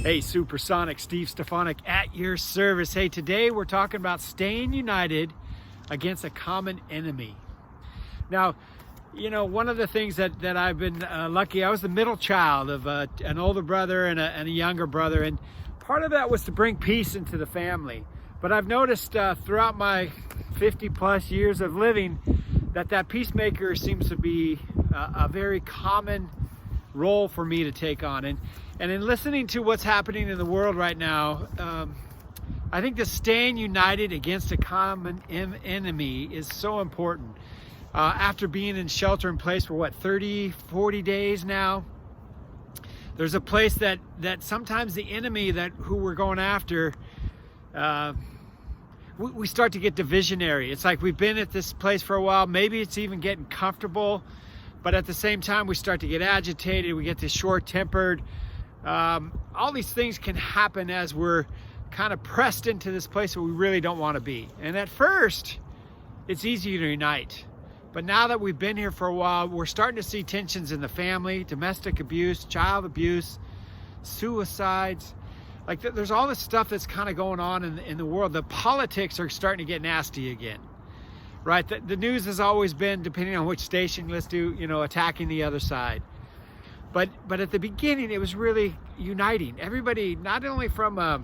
Hey, Supersonic, Steve Stefanik at your service. Hey, today we're talking about staying united against a common enemy. Now, you know, one of the things that I've been lucky, I was the middle child of an older brother and a younger brother, and part of that was to bring peace into the family. But I've noticed throughout my 50 plus years of living that peacemaker seems to be a very common role for me to take on. And in listening to what's happening in the world right now, I think that staying united against a common enemy is so important. After being in shelter in place for 30, 40 days now, there's a place that sometimes the enemy who we're going after, we start to get divisionary. It's like we've been at this place for a while, maybe it's even getting comfortable, but at the same time we start to get agitated, we get this short-tempered. All these things can happen as we're kind of pressed into this place where we really don't want to be. And at first, it's easy to unite. But now that we've been here for a while, we're starting to see tensions in the family, domestic abuse, child abuse, suicides. Like there's all this stuff that's kind of going on in the world. The politics are starting to get nasty again, right? The news has always been, depending on which station you listen to, you know, attacking the other side. But at the beginning, it was really uniting. Everybody, not only from a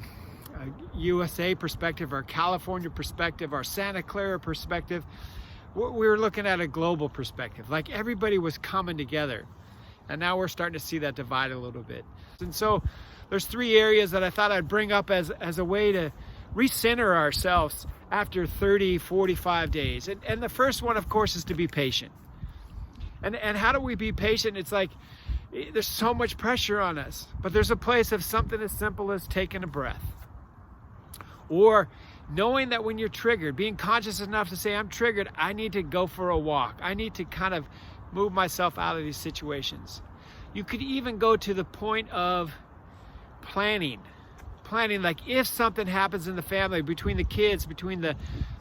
USA perspective, or California perspective, or Santa Clara perspective, we were looking at a global perspective. Like everybody was coming together. And now we're starting to see that divide a little bit. And so there's three areas that I thought I'd bring up as a way to recenter ourselves after 30, 45 days. And the first one, of course, is to be patient. And how do we be patient? It's like, there's so much pressure on us, but there's a place of something as simple as taking a breath, or knowing that when you're triggered, being conscious enough to say, I'm triggered, I need to go for a walk. I need to kind of move myself out of these situations. You could even go to the point of planning, like if something happens in the family, between the kids, between the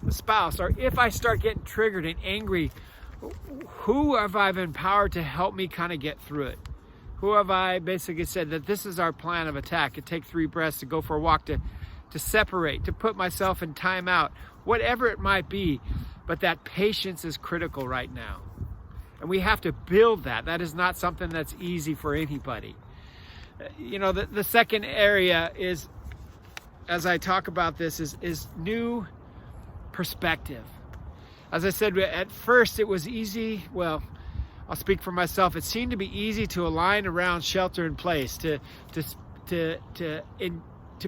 spouse, or if I start getting triggered and angry, who have I empowered to help me kind of get through it? Who have I basically said that this is our plan of attack? It take 3 breaths to go for a walk, to separate, to put myself in timeout, whatever it might be. But that patience is critical right now. And we have to build that. That is not something that's easy for anybody. You know, the second area is, as I talk about this, is new perspective. As I said, at first it was easy. Well, I'll speak for myself. It seemed to be easy to align around shelter in place, to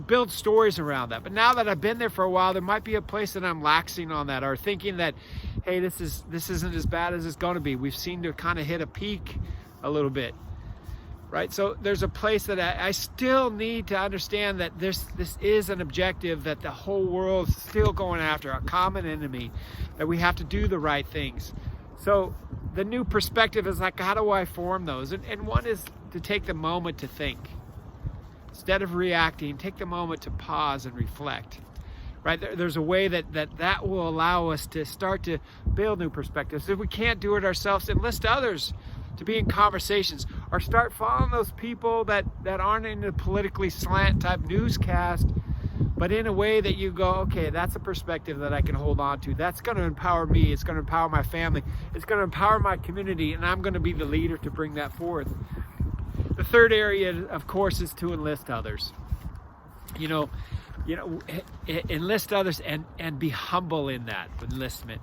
build stories around that. But now that I've been there for a while, there might be a place that I'm laxing on that, or thinking that, hey, this isn't as bad as it's going to be. We've seemed to kind of hit a peak a little bit, right? So there's a place that I still need to understand that this is an objective that the whole world's still going after, a common enemy, that we have to do the right things. So the new perspective is like, how do I form those? And one is to take the moment to think. Instead of reacting, take the moment to pause and reflect. Right? There's a way that will allow us to start to build new perspectives. If we can't do it ourselves, enlist others to be in conversations, or start following those people that aren't in a politically slant type newscast, but in a way that you go, okay, that's a perspective that I can hold on to. That's going to empower me. It's going to empower my family. It's going to empower my community, and I'm going to be the leader to bring that forth. The third area, of course, is to enlist others. You know, enlist others and be humble in that enlistment.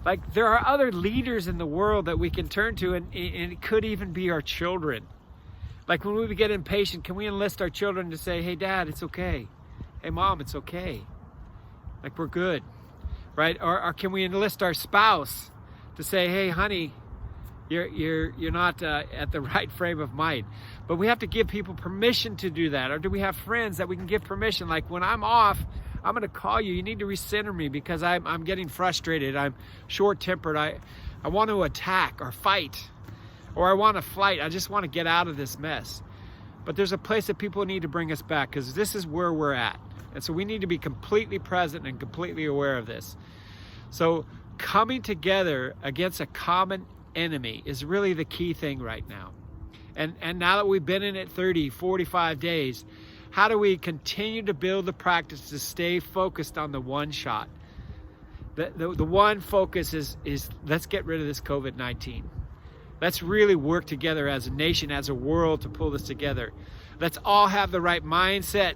Like, there are other leaders in the world that we can turn to, and it could even be our children. Like, when we get impatient, can we enlist our children to say, hey, Dad, it's okay. Hey, Mom, it's okay. Like, we're good, right? Or can we enlist our spouse to say, hey, honey, you're not at the right frame of mind. But we have to give people permission to do that. Or do we have friends that we can give permission? Like, when I'm off, I'm going to call you. You need to recenter me because I'm getting frustrated. I'm short-tempered. I want to attack or fight, or I want to flight. I just want to get out of this mess. But there's a place that people need to bring us back, because this is where we're at. And so we need to be completely present and completely aware of this. So coming together against a common enemy is really the key thing right now. And now that we've been in it 30, 45 days, How do we continue to build the practice to stay focused on the one shot? The one focus is let's get rid of this COVID-19. Let's really work together as a nation, as a world, to pull this together. Let's all have the right mindset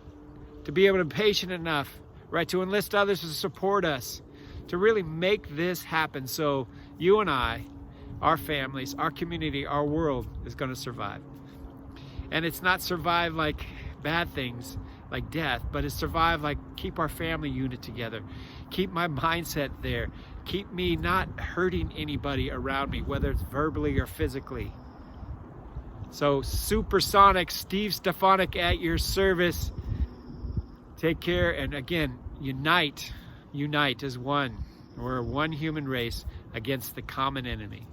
to be able to be patient enough, right, to enlist others to support us, to really make this happen so you and I, our families, our community, our world is going to survive. And it's not survive like bad things, like death, but it's survive like keep our family unit together. Keep my mindset there. Keep me not hurting anybody around me, whether it's verbally or physically. So Supersonic Steve Stefanik at your service. Take care, and again, unite as one. We're one human race against the common enemy.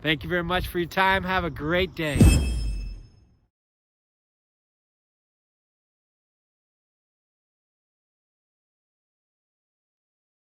Thank you very much for your time. Have a great day.